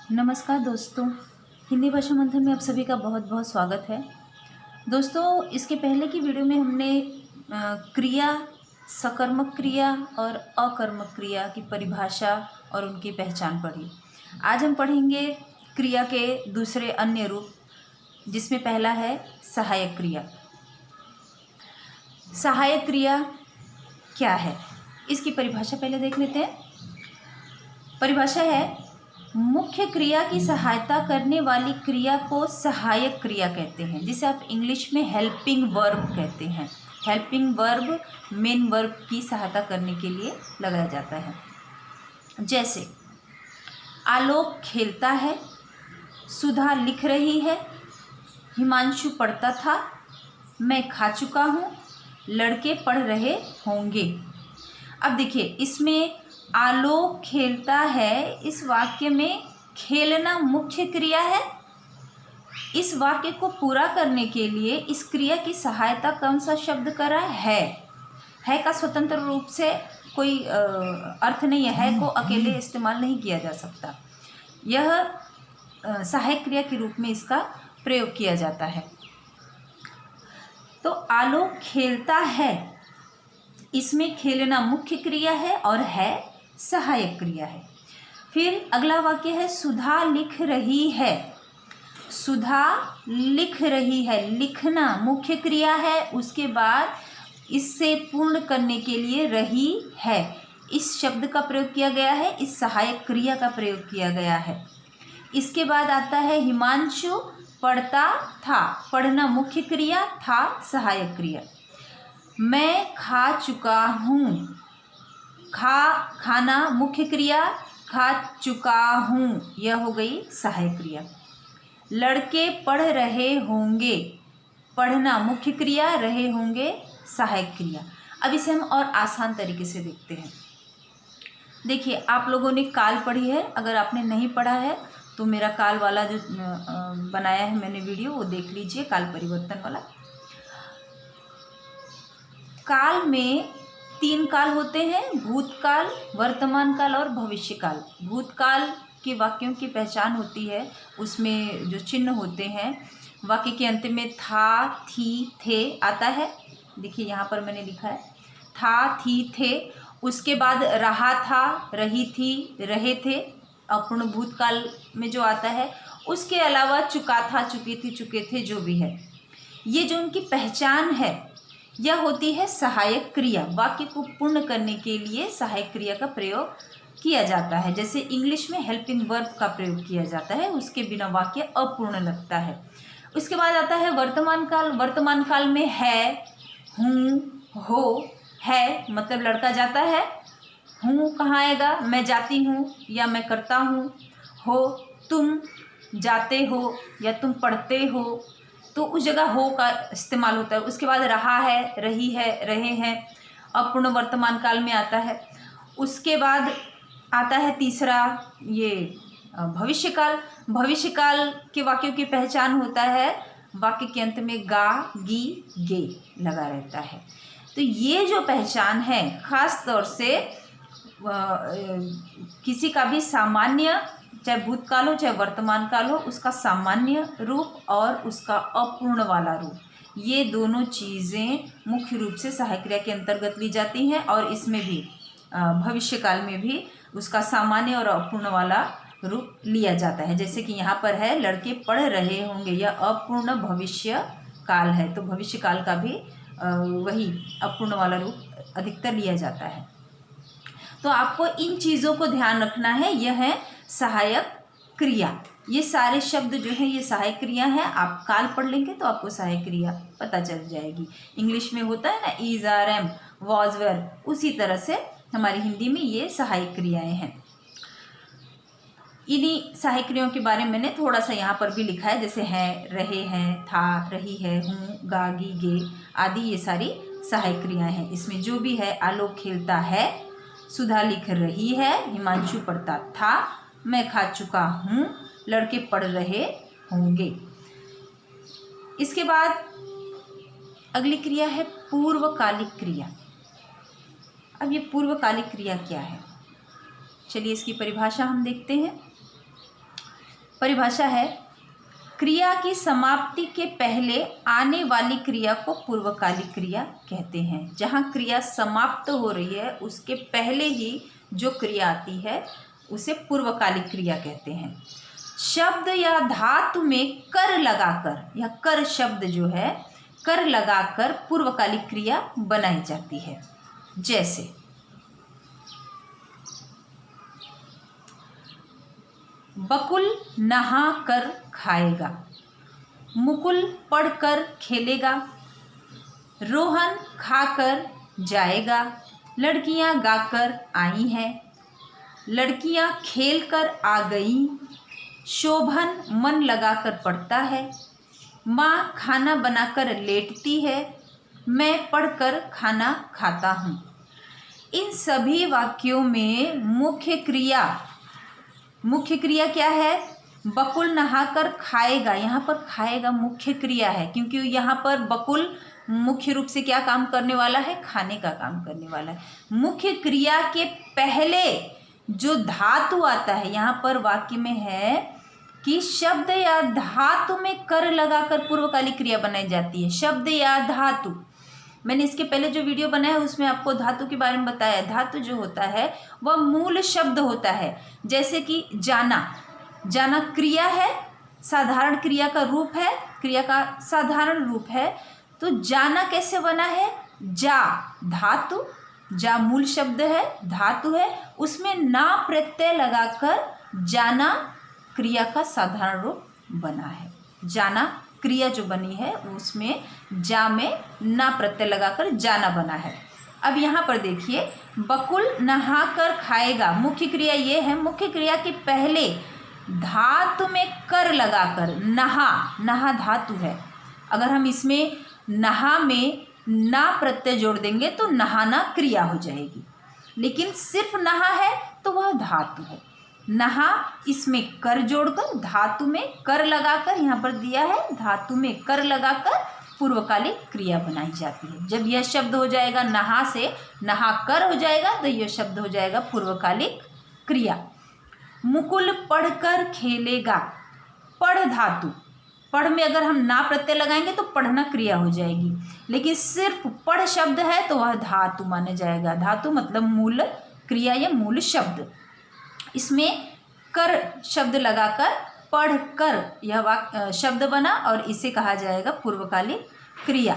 नमस्कार दोस्तों, हिंदी भाषा मंथन में आप सभी का बहुत बहुत स्वागत है। दोस्तों, इसके पहले की वीडियो में हमने क्रिया, सकर्मक क्रिया और अकर्मक क्रिया की परिभाषा और उनकी पहचान पढ़ी। आज हम पढ़ेंगे क्रिया के दूसरे अन्य रूप, जिसमें पहला है सहायक क्रिया। सहायक क्रिया क्या है, इसकी परिभाषा पहले देख लेते हैं। परिभाषा है, मुख्य क्रिया की सहायता करने वाली क्रिया को सहायक क्रिया कहते हैं, जिसे आप इंग्लिश में हेल्पिंग वर्ब कहते हैं। हेल्पिंग वर्ब मेन वर्ब की सहायता करने के लिए लगाया जाता है। जैसे आलोक खेलता है, सुधा लिख रही है, हिमांशु पढ़ता था, मैं खा चुका हूँ, लड़के पढ़ रहे होंगे। अब देखिए, इसमें आलोक खेलता है, इस वाक्य में खेलना मुख्य क्रिया है। इस वाक्य को पूरा करने के लिए इस क्रिया की सहायता कौन सा शब्द करा है का स्वतंत्र रूप से कोई अर्थ नहीं है को अकेले इस्तेमाल नहीं किया जा सकता। यह सहायक क्रिया के रूप में इसका प्रयोग किया जाता है। तो आलोक खेलता है, इसमें खेलना मुख्य क्रिया है और है सहायक क्रिया है। फिर अगला वाक्य है, सुधा लिख रही है। सुधा लिख रही है, लिखना मुख्य क्रिया है, उसके बाद इससे पूर्ण करने के लिए रही है, इस शब्द का प्रयोग किया गया है, इस सहायक क्रिया का प्रयोग किया गया है। इसके बाद आता है हिमांशु पढ़ता था, पढ़ना मुख्य क्रिया, था सहायक क्रिया। मैं खा चुका हूँ, खाना मुख्य क्रिया, खा चुका हूँ यह हो गई सहायक क्रिया। लड़के पढ़ रहे होंगे, पढ़ना मुख्य क्रिया, रहे होंगे सहायक क्रिया। अब इसे हम और आसान तरीके से देखते हैं। देखिए, आप लोगों ने काल पढ़ी है, अगर आपने नहीं पढ़ा है तो मेरा काल वाला जो बनाया है मैंने वीडियो, वो देख लीजिए, काल परिवर्तन वाला। काल में 3 काल होते हैं, भूतकाल, वर्तमान काल और भविष्य काल। भूतकाल के वाक्यों की पहचान होती है, उसमें जो चिन्ह होते हैं, वाक्य के अंत में था, थी, थे आता है। देखिए यहाँ पर मैंने लिखा है था, थी, थे। उसके बाद रहा था, रही थी, रहे थे, अपूर्ण भूतकाल में जो आता है। उसके अलावा चुका था, चुकी थी, चुके थे, जो भी है, ये जो उनकी पहचान है यह होती है सहायक क्रिया। वाक्य को पूर्ण करने के लिए सहायक क्रिया का प्रयोग किया जाता है। जैसे इंग्लिश में हेल्पिंग वर्ब का प्रयोग किया जाता है, उसके बिना वाक्य अपूर्ण लगता है। उसके बाद आता है वर्तमान काल। वर्तमान काल में है, हूँ, हो, है मतलब लड़का जाता है, हूँ कहाँ आएगा, मैं जाती हूँ या मैं करता हूँ, हो तुम जाते हो या तुम पढ़ते हो, तो उस जगह हो का इस्तेमाल होता है। उसके बाद रहा है, रही है, रहे हैं, अपूर्ण वर्तमान काल में आता है। उसके बाद आता है तीसरा ये भविष्य काल। भविष्य काल के वाक्यों की पहचान होता है, वाक्य के अंत में गा, गी, गे लगा रहता है। तो ये जो पहचान है, खास तौर से किसी का भी सामान्य, चाहे भूतकाल हो चाहे वर्तमान काल हो, उसका सामान्य रूप और उसका अपूर्ण वाला रूप, ये दोनों चीज़ें मुख्य रूप से सहायक क्रिया के अंतर्गत ली जाती हैं। और इसमें भी भविष्य काल में भी उसका सामान्य और अपूर्ण वाला रूप लिया जाता है। जैसे कि यहाँ पर है, लड़के पढ़ रहे होंगे, यह अपूर्ण भविष्य काल है, तो भविष्य काल का भी वही अपूर्ण वाला रूप अधिकतर लिया जाता है। तो आपको इन चीज़ों को ध्यान रखना है, यह है सहायक क्रिया। ये सारे शब्द जो है ये सहायक क्रिया है। आप काल पढ़ लेंगे तो आपको सहायक क्रिया पता चल जाएगी। इंग्लिश में होता है ना इज, आर, एम, वॉज, वर, उसी तरह से हमारी हिंदी में ये सहायक क्रियाएं हैं। इन्हीं सहायक क्रियाओं के बारे में मैंने थोड़ा सा यहाँ पर भी लिखा है, जैसे है, रहे हैं, था, रही है, हूँ, गा, गी, गे आदि, ये सारी सहायक क्रियाएं हैं। इसमें जो भी है, आलोक खेलता है, सुधा लिख रही है, हिमांशु पढ़ता था, मैं खा चुका हूँ, लड़के पढ़ रहे होंगे। इसके बाद अगली क्रिया है पूर्वकालिक क्रिया। अब ये पूर्वकालिक क्रिया क्या है, चलिए इसकी परिभाषा हम देखते हैं। परिभाषा है, क्रिया की समाप्ति के पहले आने वाली क्रिया को पूर्वकालिक क्रिया कहते हैं। जहाँ क्रिया समाप्त हो रही है उसके पहले ही जो क्रिया आती है उसे पूर्वकालिक क्रिया कहते हैं। शब्द या धातु में कर लगाकर, या कर शब्द जो है कर लगाकर पूर्वकालिक क्रिया बनाई जाती है। जैसे बकुल नहा कर खाएगा, मुकुल पढ़कर खेलेगा, रोहन खाकर जाएगा, लड़कियां गाकर आई हैं, लड़कियां खेलकर आ गईं, शोभन मन लगाकर पढ़ता है, माँ खाना बनाकर लेटती है, मैं पढ़कर खाना खाता हूँ। इन सभी वाक्यों में मुख्य क्रिया क्या है? बकुल नहाकर खाएगा, यहाँ पर खाएगा मुख्य क्रिया है, क्योंकि यहाँ पर बकुल मुख्य रूप से क्या काम करने वाला है? खाने का काम करने वाला है। मुख्य क्रिया के पहले जो धातु आता है, यहाँ पर वाक्य में है कि शब्द या धातु में कर लगाकर पूर्वकालिक क्रिया बनाई जाती है। शब्द या धातु, मैंने इसके पहले जो वीडियो बनाया है उसमें आपको धातु के बारे में बताया। धातु जो होता है वह मूल शब्द होता है। जैसे कि जाना, जाना क्रिया है, साधारण क्रिया का रूप है, क्रिया का साधारण रूप है। तो जाना कैसे बना है? जा धातु, जा मूल शब्द है, धातु है, उसमें ना प्रत्यय लगाकर जाना क्रिया का साधारण रूप बना है। जाना क्रिया जो बनी है उसमें जा में ना प्रत्यय लगाकर जाना बना है। अब यहाँ पर देखिए, बकुल नहाकर खाएगा, मुख्य क्रिया ये है। मुख्य क्रिया के पहले धातु में कर लगाकर, नहा, नहा धातु है, अगर हम इसमें नहा में ना प्रत्यय जोड़ देंगे तो नहाना क्रिया हो जाएगी। लेकिन सिर्फ नहा है तो वह धातु है। नहा इसमें कर जोड़कर, धातु में कर लगाकर, यहाँ पर दिया है धातु में कर लगाकर पूर्वकालिक क्रिया बनाई जाती है। जब यह शब्द हो जाएगा नहा से नहा कर हो जाएगा तो यह शब्द हो जाएगा पूर्वकालिक क्रिया। मुकुल पढ़कर खेलेगा, पढ़ धातु, पढ़ में अगर हम ना प्रत्यय लगाएंगे तो पढ़ना क्रिया हो जाएगी। लेकिन सिर्फ पढ़ शब्द है तो वह धातु माना जाएगा। धातु मतलब मूल क्रिया या मूल शब्द। इसमें कर शब्द लगाकर पढ़ कर यह शब्द बना और इसे कहा जाएगा पूर्वकालिक क्रिया।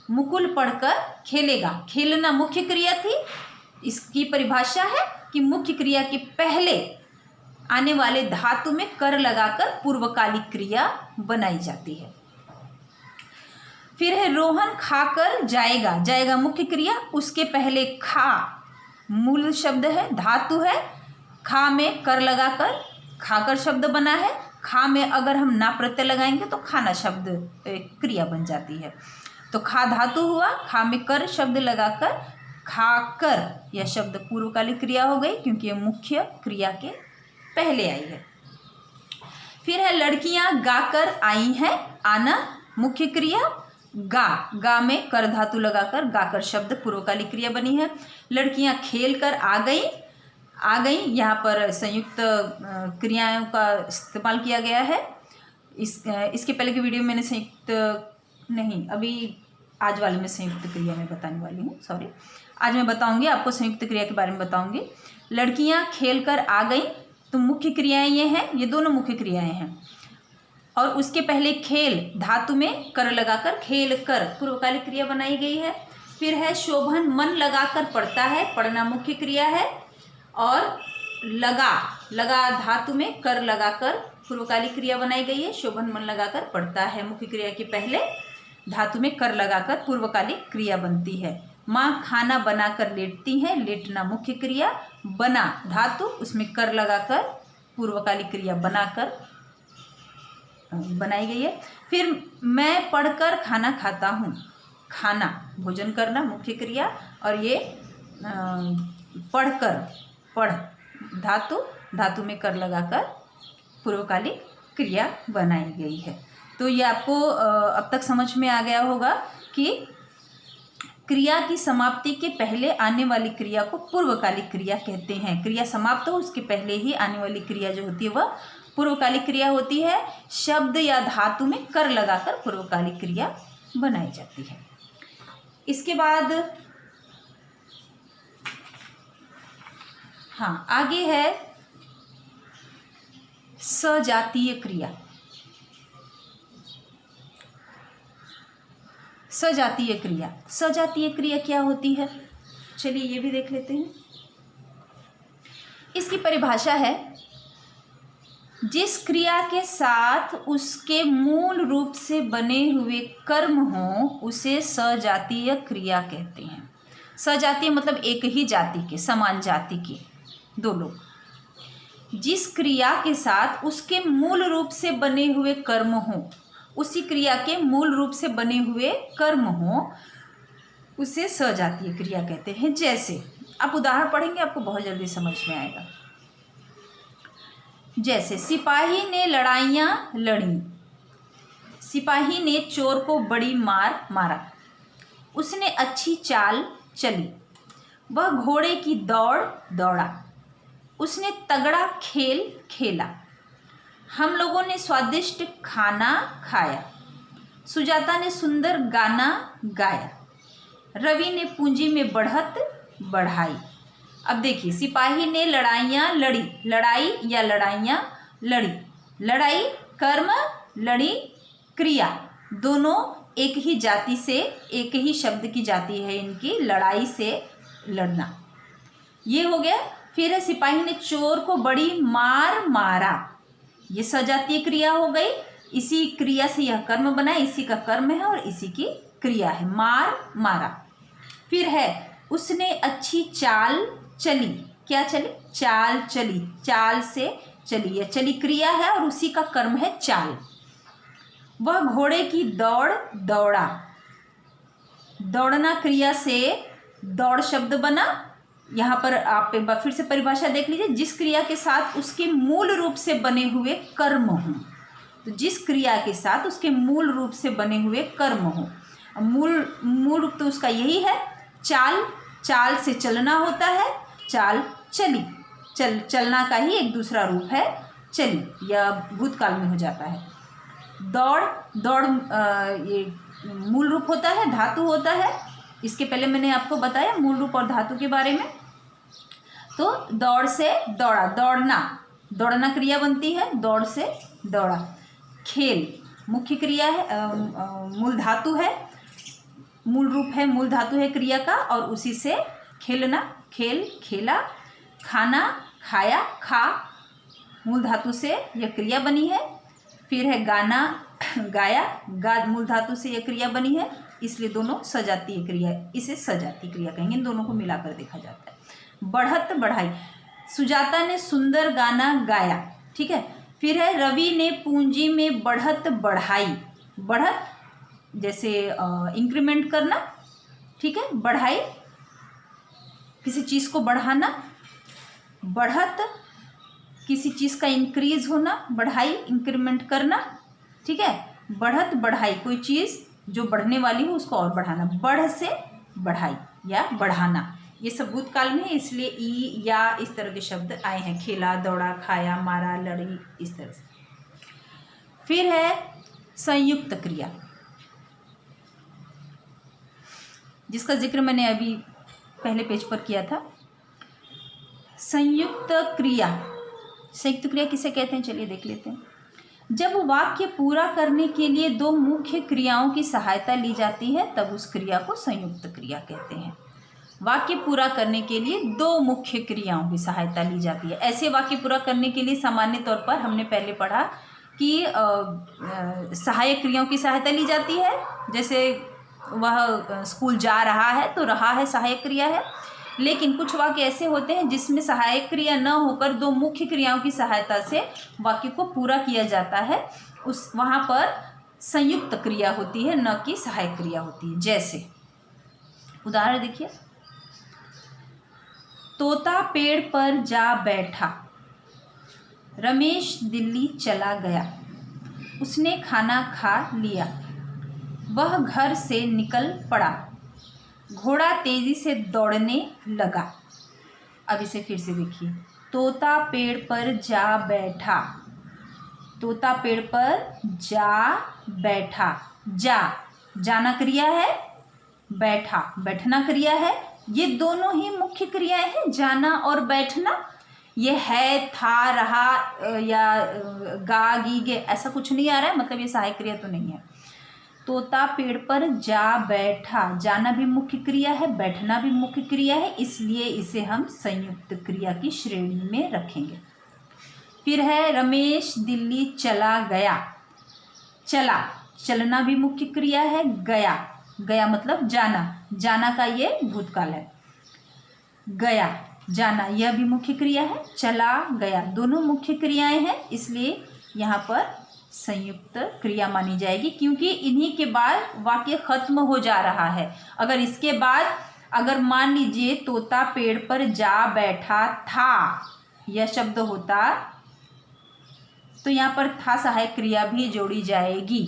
मुकुल पढ़कर खेलेगा, खेलना मुख्य क्रिया थी। इसकी परिभाषा है कि मुख्य क्रिया के पहले आने वाले धातु में कर लगाकर पूर्वकालिक क्रिया बनाई जाती है। फिर है रोहन खाकर जाएगा, जाएगा मुख्य क्रिया, उसके पहले खा मूल शब्द है, धातु है, खा में कर लगाकर खाकर शब्द बना है। खा में अगर हम ना प्रत्यय लगाएंगे तो खाना शब्द क्रिया बन जाती है। तो खा धातु हुआ, खा में कर शब्द लगाकर खाकर यह शब्द पूर्वकालिक क्रिया हो गई, क्योंकि यह मुख्य क्रिया के पहले आई है। फिर है लड़कियां गाकर आई हैं, आना मुख्य क्रिया, गा, गा में कर धातु लगाकर गाकर शब्द पूर्वकालिक क्रिया बनी है। लड़कियां खेल कर आ गई, आ गई यहाँ पर संयुक्त क्रियाओं का इस्तेमाल किया गया है। इसके पहले की वीडियो मैंने संयुक्त नहीं, अभी आज वाले में संयुक्त क्रिया में बताने वाली हूँ, सॉरी। आज मैं बताऊंगी आपको संयुक्त क्रिया के बारे में बताऊंगी। लड़कियां खेल कर आ गई, तो मुख्य क्रियाएं ये हैं, ये दोनों मुख्य क्रियाएं हैं। और उसके पहले खेल धातु में कर लगाकर खेल कर पूर्वकालिक क्रिया बनाई गई है। फिर है शोभन मन लगाकर पढ़ता है, पढ़ना मुख्य क्रिया है। और लगा, लगा धातु में कर लगाकर पूर्वकालिक क्रिया बनाई गई है। शोभन मन लगाकर पढ़ता है, मुख्य क्रिया के पहले धातु में कर लगाकर पूर्वकालिक क्रिया बनती है। माँ खाना बनाकर लेटती है, लेटना मुख्य क्रिया, बना धातु उसमें कर लगाकर पूर्वकालिक क्रिया बनाकर बनाई गई है। फिर मैं पढ़कर खाना खाता हूँ, खाना भोजन करना मुख्य क्रिया, और ये पढ़कर, पढ़ धातु, धातु में कर लगाकर पूर्वकालिक क्रिया बनाई गई है। तो ये आपको अब तक समझ में आ गया होगा कि क्रिया की समाप्ति के पहले आने वाली क्रिया को पूर्वकालिक क्रिया कहते हैं। क्रिया समाप्त हो उसके पहले ही आने वाली क्रिया जो होती है वह पूर्वकालिक क्रिया होती है, शब्द या धातु में कर लगाकर पूर्वकालिक क्रिया बनाई जाती है। इसके बाद हाँ, आगे है सजातीय क्रिया। सजातीय क्रिया, सजातीय क्रिया क्या होती है, चलिए ये भी देख लेते हैं। इसकी परिभाषा है, जिस क्रिया के साथ उसके मूल रूप से बने हुए कर्म हो उसे सजातीय क्रिया कहते हैं। सजातीय मतलब एक ही जाति के, समान जाति के दो लोग, जिस क्रिया के साथ उसके मूल रूप से बने हुए कर्म हो, उसी क्रिया के मूल रूप से बने हुए कर्म हो उसे सजातीय क्रिया कहते हैं। जैसे आप उदाहरण पढ़ेंगे आपको बहुत जल्दी समझ में आएगा। जैसे सिपाही ने लड़ाइयाँ लड़ी, सिपाही ने चोर को बड़ी मार मारा, उसने अच्छी चाल चली, वह घोड़े की दौड़ दौड़ा, उसने तगड़ा खेल खेला, हम लोगों ने स्वादिष्ट खाना खाया, सुजाता ने सुंदर गाना गाया, रवि ने पूंजी में बढ़त बढ़ाई। अब देखिए, सिपाही ने लड़ाइयाँ लड़ी, लड़ाई या लड़ाइयाँ लड़ी, लड़ाई कर्म, लड़ी क्रिया, दोनों एक ही जाति से, एक ही शब्द की जाति है इनकी, लड़ाई से लड़ना, ये हो गया। फिर है सिपाही ने चोर को बड़ी मार मारा, ये सजातीय क्रिया हो गई। इसी क्रिया से यह कर्म बना, इसी का कर्म है और इसी की क्रिया है, मार मारा। फिर है उसने अच्छी चाल चली, क्या चली, चाल चली, चाल से चली, यह चली क्रिया है और उसी का कर्म है चाल। वह घोड़े की दौड़ दौड़ा, दौड़ना क्रिया से दौड़ शब्द बना। यहाँ पर आप एक बार फिर से परिभाषा देख लीजिए, जिस क्रिया के साथ उसके मूल रूप से बने हुए कर्म हों, तो जिस क्रिया के साथ उसके मूल रूप से बने हुए कर्म हों, मूल रूप तो उसका यही है चाल, चाल से चलना होता है, चाल चली, चलना का ही एक दूसरा रूप है चली, या भूतकाल में हो जाता है। दौड़, दौड़ ये मूल रूप होता है, धातु होता है। इसके पहले मैंने आपको बताया मूल रूप और धातु के बारे में। तो दौड़ से दौड़ा, दौड़ना, दौड़ना क्रिया बनती है, दौड़ से दौड़ा। खेल मुख्य क्रिया है, मूल धातु है, मूल रूप है, मूल धातु है क्रिया का, और उसी से खेलना, खेल खेला। खाना खाया, खा मूल धातु से यह क्रिया बनी है। फिर है गाना गाया, गा मूल धातु से यह क्रिया बनी है, इसलिए दोनों सजातीय क्रिया है, इसे सजातीय क्रिया कहेंगे, इन दोनों को मिलाकर देखा जाता है। बढ़त बढ़ाई, सुजाता ने सुंदर गाना गाया, ठीक है। फिर है रवि ने पूंजी में बढ़त बढ़ाई, बढ़त जैसे इंक्रीमेंट करना, ठीक है, बढ़ाई किसी चीज़ को बढ़ाना, बढ़त किसी चीज़ का इंक्रीज होना, बढ़ाई इंक्रीमेंट करना, ठीक है। बढ़त बढ़ाई कोई चीज़ जो बढ़ने वाली हो उसको और बढ़ाना, बढ़ से बढ़ाई या बढ़ाना, ये सब भूतकाल में है, इसलिए ई या इस तरह के शब्द आए हैं, खेला, दौड़ा, खाया, मारा, लड़ी, इस तरह से। फिर है संयुक्त क्रिया, जिसका जिक्र मैंने अभी पहले पेज पर किया था। संयुक्त क्रिया, संयुक्त क्रिया किसे कहते हैं, चलिए देख लेते हैं। जब वाक्य पूरा करने के लिए दो मुख्य क्रियाओं की सहायता ली जाती है तब उस क्रिया को संयुक्त क्रिया कहते हैं। वाक्य पूरा करने के लिए दो मुख्य क्रियाओं की सहायता ली जाती है। ऐसे वाक्य पूरा करने के लिए सामान्य तौर पर हमने पहले पढ़ा कि सहायक क्रियाओं की सहायता ली जाती है, जैसे वह स्कूल जा रहा है तो रहा है सहायक क्रिया है। लेकिन कुछ वाक्य ऐसे होते हैं जिसमें सहायक क्रिया न होकर दो मुख्य क्रियाओं की सहायता से वाक्य को पूरा किया जाता है, उस वहाँ पर संयुक्त क्रिया होती है, न कि सहायक क्रिया होती है। जैसे उदाहरण देखिए, तोता पेड़ पर जा बैठा, रमेश दिल्ली चला गया, उसने खाना खा लिया, वह घर से निकल पड़ा, घोड़ा तेजी से दौड़ने लगा। अब इसे फिर से देखिए, तोता पेड़ पर जा बैठा, तोता पेड़ पर जा बैठा। जा, जाना क्रिया है, बैठा, बैठना क्रिया है। ये दोनों ही मुख्य क्रियाएं हैं, जाना और बैठना। ये है, था, रहा या गा, गी, गे ऐसा कुछ नहीं आ रहा है, मतलब ये सहायक क्रिया तो नहीं है। तोता पेड़ पर जा बैठा, जाना भी मुख्य क्रिया है, बैठना भी मुख्य क्रिया है, इसलिए इसे हम संयुक्त क्रिया की श्रेणी में रखेंगे। फिर है रमेश दिल्ली चला गया। चला, चलना भी मुख्य क्रिया है, गया, गया मतलब जाना, जाना का ये भूतकाल है। गया, जाना, यह भी मुख्य क्रिया है। चला गया, दोनों मुख्य क्रियाएं हैं, इसलिए यहाँ पर संयुक्त क्रिया मानी जाएगी, क्योंकि इन्हीं के बाद वाक्य खत्म हो जा रहा है। अगर इसके बाद अगर मान लीजिए तोता पेड़ पर जा बैठा था यह शब्द होता तो यहाँ पर था सहायक क्रिया भी जोड़ी जाएगी।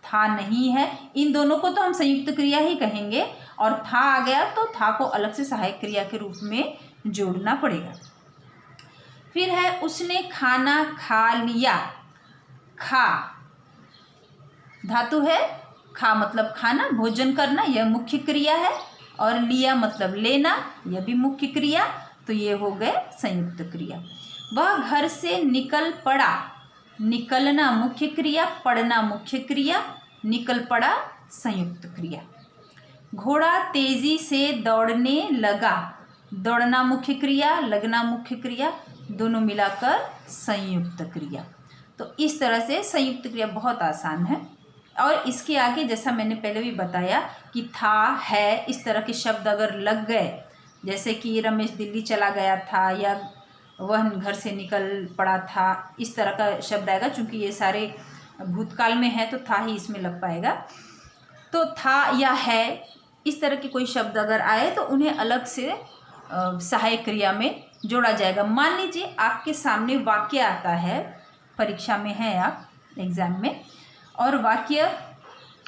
था नहीं है, इन दोनों को तो हम संयुक्त क्रिया ही कहेंगे, और था आ गया तो था को अलग से सहायक क्रिया के रूप में जोड़ना पड़ेगा। फिर है उसने खाना खा लिया। खा धातु है, खा मतलब खाना, भोजन करना, यह मुख्य क्रिया है, और लिया मतलब लेना, यह भी मुख्य क्रिया, तो ये हो गए संयुक्त क्रिया। वह घर से निकल पड़ा। निकलना मुख्य क्रिया, पढ़ना मुख्य क्रिया, निकल पड़ा संयुक्त क्रिया। घोड़ा तेजी से दौड़ने लगा। दौड़ना मुख्य क्रिया, लगना मुख्य क्रिया, दोनों मिलाकर संयुक्त क्रिया। तो इस तरह से संयुक्त क्रिया बहुत आसान है। और इसके आगे जैसा मैंने पहले भी बताया कि था, है, इस तरह के शब्द अगर लग गए, जैसे कि रमेश दिल्ली चला गया था या वह घर से निकल पड़ा था, इस तरह का शब्द आएगा। चूँकि ये सारे भूतकाल में है तो था ही इसमें लग पाएगा। तो था या है, इस तरह के कोई शब्द अगर आए तो उन्हें अलग से सहायक क्रिया में जोड़ा जाएगा। मान लीजिए आपके सामने वाक्य आता है, परीक्षा में है आप एग्ज़ाम में, और वाक्य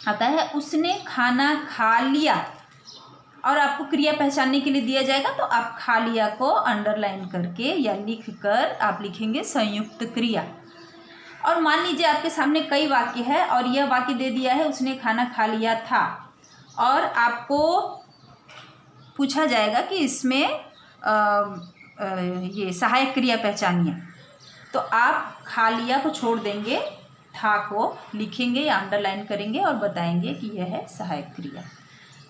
आता है उसने खाना खा लिया, और आपको क्रिया पहचानने के लिए दिया जाएगा, तो आप खा लिया को अंडरलाइन करके या लिख कर आप लिखेंगे संयुक्त क्रिया। और मान लीजिए आपके सामने कई वाक्य है और यह वाक्य दे दिया है उसने खाना खा लिया था, और आपको पूछा जाएगा कि इसमें ये सहायक क्रिया पहचानिए, तो आप खा लिया को छोड़ देंगे, था को लिखेंगे या अंडरलाइन करेंगे और बताएंगे कि यह है सहायक क्रिया।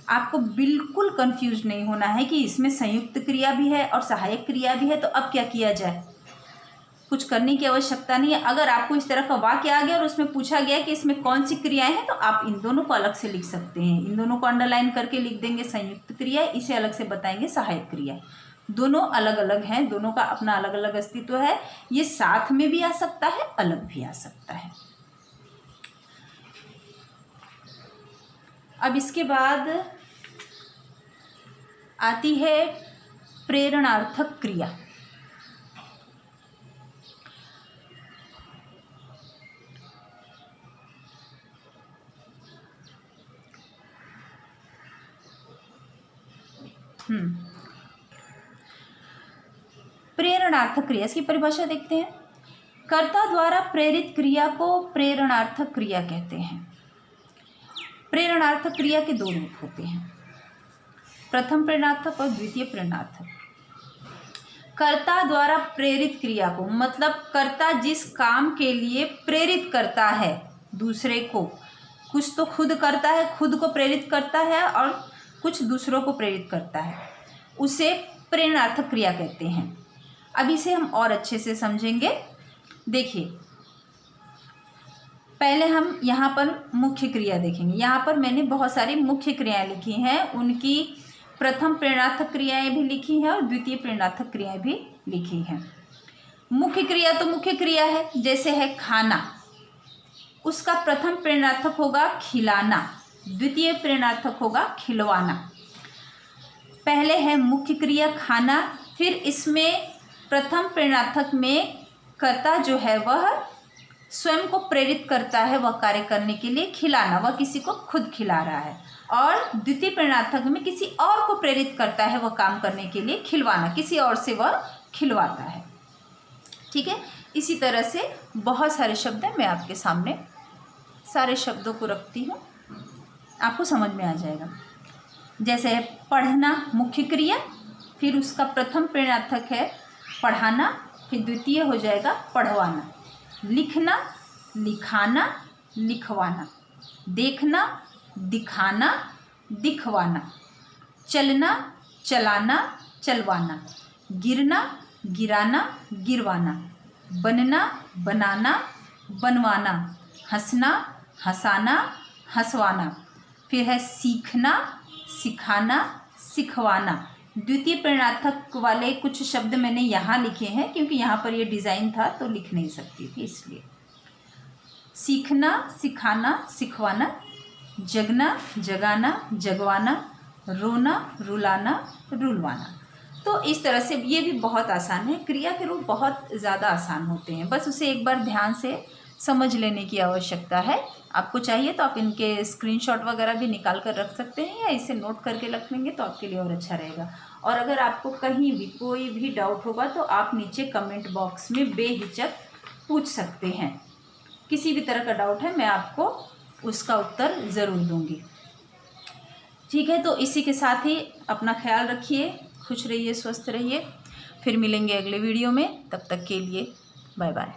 आपको बिल्कुल कंफ्यूज नहीं होना है कि इसमें संयुक्त क्रिया भी है और सहायक क्रिया भी है, तो अब क्या किया जाए। कुछ करने की आवश्यकता नहीं है। अगर आपको इस तरह का वाक्य आ गया और उसमें पूछा गया कि इसमें कौन सी क्रियाएं हैं, तो आप इन दोनों को अलग से लिख सकते हैं। इन दोनों को अंडरलाइन करके लिख देंगे संयुक्त क्रिया, इसे अलग से बताएंगे सहायक क्रिया। दोनों अलग अलग हैं, दोनों का अपना अलग अलग अस्तित्व है। ये साथ में भी आ सकता है, अलग भी आ सकता है। अब इसके बाद आती है प्रेरणार्थक क्रिया। प्रेरणार्थक क्रिया, इसकी परिभाषा देखते हैं। कर्ता द्वारा प्रेरित क्रिया को प्रेरणार्थक क्रिया कहते हैं। प्रेरणार्थक क्रिया के दो रूप होते हैं, प्रथम प्रेरणार्थक और द्वितीय प्रेरणार्थक। कर्ता द्वारा प्रेरित क्रिया को मतलब कर्ता जिस काम के लिए प्रेरित करता है दूसरे को, कुछ तो खुद करता है, खुद को प्रेरित करता है, और कुछ दूसरों को प्रेरित करता है, उसे प्रेरणार्थक क्रिया कहते हैं। अब इसे हम और अच्छे से समझेंगे। देखिए, पहले हम यहाँ पर मुख्य क्रिया देखेंगे। यहाँ पर मैंने बहुत सारी मुख्य क्रियाएं लिखी हैं, उनकी प्रथम प्रेरणार्थक क्रियाएं भी लिखी हैं और द्वितीय प्रेरणार्थक क्रियाएं भी लिखी हैं। मुख्य क्रिया तो मुख्य क्रिया है, जैसे है खाना, उसका प्रथम प्रेरणार्थक होगा खिलाना, द्वितीय प्रेरणार्थक होगा खिलवाना। पहले है मुख्य क्रिया खाना, फिर इसमें प्रथम प्रेरणार्थक में कर्ता जो है वह स्वयं को प्रेरित करता है वह कार्य करने के लिए, खिलाना, वह किसी को खुद खिला रहा है, और द्वितीय प्रेरणार्थक में किसी और को प्रेरित करता है वह काम करने के लिए, खिलवाना, किसी और से वह खिलवाता है। ठीक है, इसी तरह से बहुत सारे शब्द हैं, मैं आपके सामने सारे शब्दों को रखती हूँ, आपको समझ में आ जाएगा। जैसे है पढ़ना मुख्य क्रिया, फिर उसका प्रथम प्रेरणार्थक है पढ़ाना, फिर द्वितीय हो जाएगा पढ़वाना। लिखना, लिखाना, लिखवाना। देखना, दिखाना, दिखवाना। चलना, चलाना, चलवाना। गिरना, गिराना, गिरवाना। बनना, बनाना, बनवाना। हंसना, हंसाना, हंसवाना। फिर है सीखना, सिखाना, सिखवाना। द्वितीय प्रेरणार्थक वाले कुछ शब्द मैंने यहाँ लिखे हैं क्योंकि यहाँ पर ये डिज़ाइन था तो लिख नहीं सकती थी, इसलिए। सीखना, सिखाना, सिखवाना। जगना, जगाना, जगवाना। रोना, रुलाना, रुलवाना। तो इस तरह से ये भी बहुत आसान है। क्रिया के रूप बहुत ज़्यादा आसान होते हैं, बस उसे एक बार ध्यान से समझ लेने की आवश्यकता है। आपको चाहिए तो आप इनके स्क्रीनशॉट वगैरह भी निकाल कर रख सकते हैं या इसे नोट करके रख लेंगे तो आपके लिए और अच्छा रहेगा। और अगर आपको कहीं भी कोई भी डाउट होगा तो आप नीचे कमेंट बॉक्स में बेहिचक पूछ सकते हैं। किसी भी तरह का डाउट है मैं आपको उसका उत्तर ज़रूर दूंगी। ठीक है, तो इसी के साथ ही अपना ख्याल रखिए, खुश रहिए, स्वस्थ रहिए। फिर मिलेंगे अगले वीडियो में, तब तक के लिए बाय बाय।